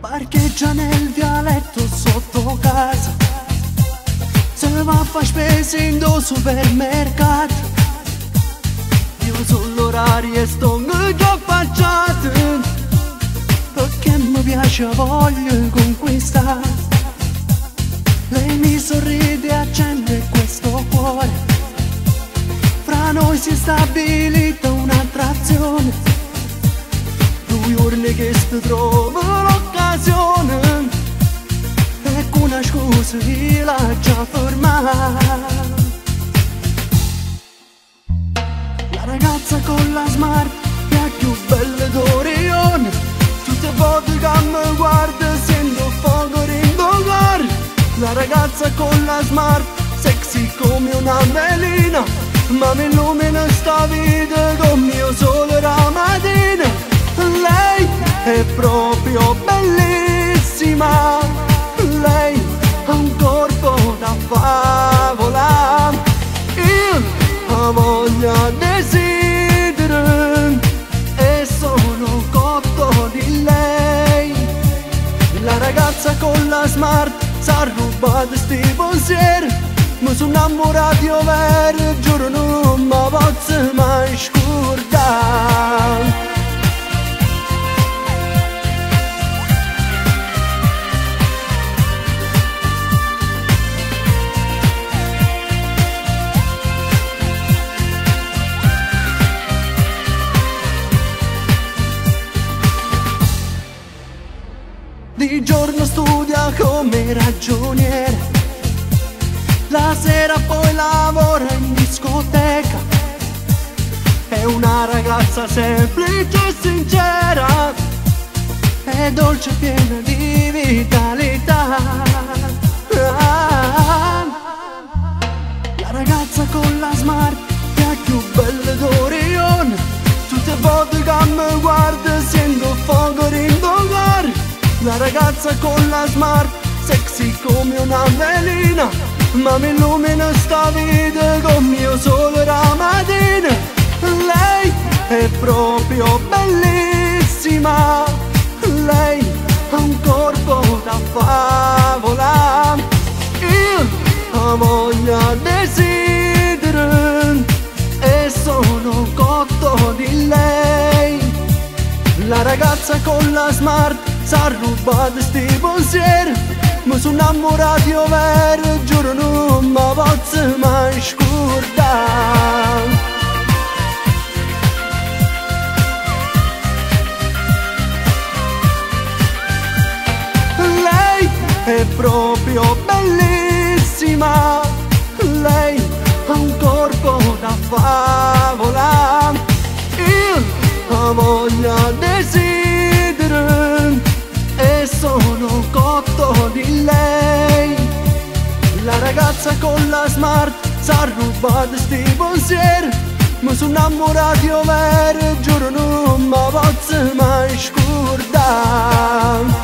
Parcheggia nel vialetto sotto casa, se va a fare spese in do supermercato. Io sull'orario e sto già affacciato, perché mi piace voglio conquistare. Lei mi sorride e accende questo cuore, fra noi si è stabilita un'attrazione. 2 giorni che sto trovo l'occasione, e con una scusa io l'ho già fermata. La ragazza con la smart è più bella d'Orione, tutte volte che mi guarda sento fuoco ringogar. La ragazza con la smart, sexy come una melina, ma mi illumina sta vita con mio sole la mattina. Lei è proprio bellissima, lei ha un corpo da favola, io ho voglia desidero e sono cotto di lei. La ragazza con la smart s'ha rubato sti pensieri, mi sono innamorato vero, giuro non mi posso mai scordare. Di giorno studia come ragioniere, la sera poi lavora in discoteca. È una ragazza semplice e sincera, è dolce e piena di vitalità. La ragazza con la smart è più bella d'Orione, tutte volte che mi guarda sento fuoco ringogar. La ragazza con la smart, sexy come una velina, ma mi illumina sta vita con mio sole la mattina. Lei è proprio bellissima, lei ha un corpo da favola, io ho voglia desidero e sono cotto di lei. La ragazza con la smart s'ha rubato sti pensieri, mi sono innamorato vero, giuro non mi posso mai scordare. Lei è proprio bellissima, lei ha un corpo da favola, io ho voglia desidero e sono cotto di lei. La ragazza con la smart s'ha rubato sti pensieri, mi sono innamorato vero, giuro non mi posso mai scordare.